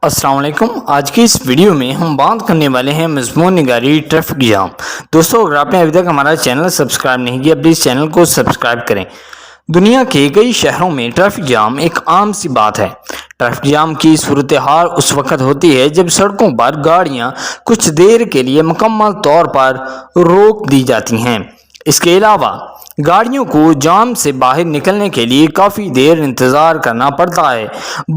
السلام علیکم۔ آج کی اس ویڈیو میں ہم بات کرنے والے ہیں مضمون نگاری ٹریفک جام۔ دوستو، اگر آپ نے ابھی تک ہمارا چینل سبسکرائب نہیں کیا، پلیز چینل کو سبسکرائب کریں۔ دنیا کے کئی شہروں میں ٹریفک جام ایک عام سی بات ہے۔ ٹریفک جام کی صورتحال اس وقت ہوتی ہے جب سڑکوں پر گاڑیاں کچھ دیر کے لیے مکمل طور پر روک دی جاتی ہیں۔ اس کے علاوہ گاڑیوں کو جام سے باہر نکلنے کے لیے کافی دیر انتظار کرنا پڑتا ہے۔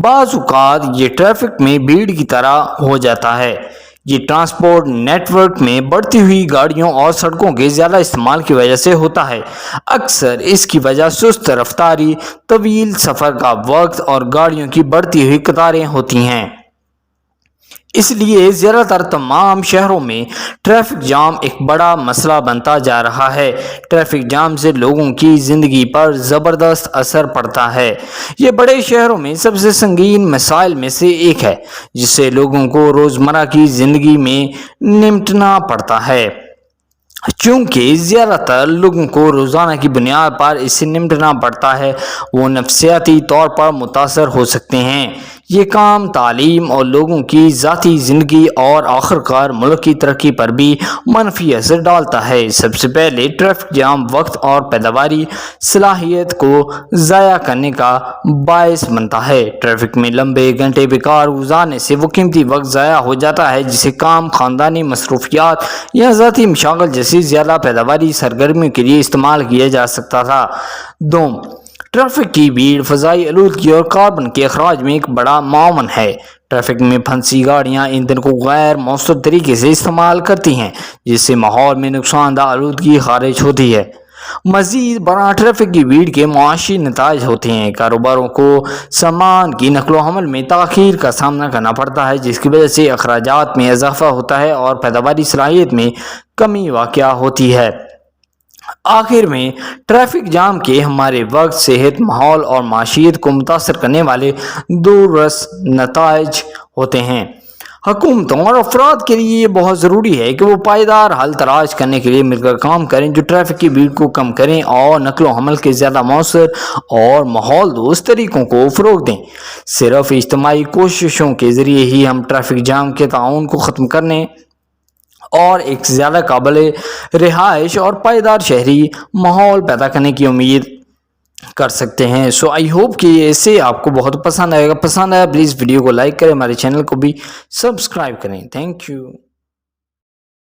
بعض اوقات یہ ٹریفک میں بھیڑ کی طرح ہو جاتا ہے۔ یہ ٹرانسپورٹ نیٹ ورک میں بڑھتی ہوئی گاڑیوں اور سڑکوں کے زیادہ استعمال کی وجہ سے ہوتا ہے۔ اکثر اس کی وجہ سست رفتاری، طویل سفر کا وقت اور گاڑیوں کی بڑھتی ہوئی قطاریں ہوتی ہیں۔ اس لیے زیادہ تر تمام شہروں میں ٹریفک جام ایک بڑا مسئلہ بنتا جا رہا ہے۔ ٹریفک جام سے لوگوں کی زندگی پر زبردست اثر پڑتا ہے۔ یہ بڑے شہروں میں سب سے سنگین مسائل میں سے ایک ہے، جس سے لوگوں کو روزمرہ کی زندگی میں نمٹنا پڑتا ہے۔ چونکہ زیادہ تر لوگوں کو روزانہ کی بنیاد پر اس سے نمٹنا پڑتا ہے، وہ نفسیاتی طور پر متاثر ہو سکتے ہیں۔ یہ کام، تعلیم اور لوگوں کی ذاتی زندگی اور آخرکار ملک کی ترقی پر بھی منفی اثر ڈالتا ہے۔ سب سے پہلے ٹریفک جام وقت اور پیداواری صلاحیت کو ضائع کرنے کا باعث بنتا ہے۔ ٹریفک میں لمبے گھنٹے بیکار گزارنے سے وہ قیمتی وقت ضائع ہو جاتا ہے جسے کام، خاندانی مصروفیات یا ذاتی مشاغل جیسی زیادہ پیداواری سرگرمیوں کے لیے استعمال کیا جا سکتا تھا۔ دوم، ٹریفک کی بھیڑ فضائی آلودگی اور کاربن کے اخراج میں ایک بڑا معاون ہے۔ ٹریفک میں پھنسی گاڑیاں ایندھن کو غیر مؤثر طریقے سے استعمال کرتی ہیں، جس سے ماحول میں نقصان دہ آلودگی خارج ہوتی ہے۔ مزید برآں ٹریفک کی بھیڑ کے معاشی نتائج ہوتے ہیں۔ کاروباروں کو سامان کی نقل و حمل میں تاخیر کا سامنا کرنا پڑتا ہے، جس کی وجہ سے اخراجات میں اضافہ ہوتا ہے اور پیداواری صلاحیت میں کمی واقع ہوتی ہے۔ آخر میں ٹریفک جام کے ہمارے وقت، صحت، ماحول اور معیشت کو متاثر کرنے والے دوررس نتائج ہوتے ہیں۔ حکومتوں اور افراد کے لیے یہ بہت ضروری ہے کہ وہ پائیدار حل تلاش کرنے کے لیے مل کر کام کریں، جو ٹریفک کی بھیڑ کو کم کریں اور نقل و حمل کے زیادہ مؤثر اور ماحول دوست طریقوں کو فروغ دیں۔ صرف اجتماعی کوششوں کے ذریعے ہی ہم ٹریفک جام کے تعاون کو ختم کرنے اور ایک زیادہ قابل رہائش اور پائیدار شہری ماحول پیدا کرنے کی امید کر سکتے ہیں۔ آئی ہوپ کہ اسے آپ کو بہت پسند آئے گا۔ پسند آیا پلیز ویڈیو کو لائک کریں، ہمارے چینل کو بھی سبسکرائب کریں۔ Thank you.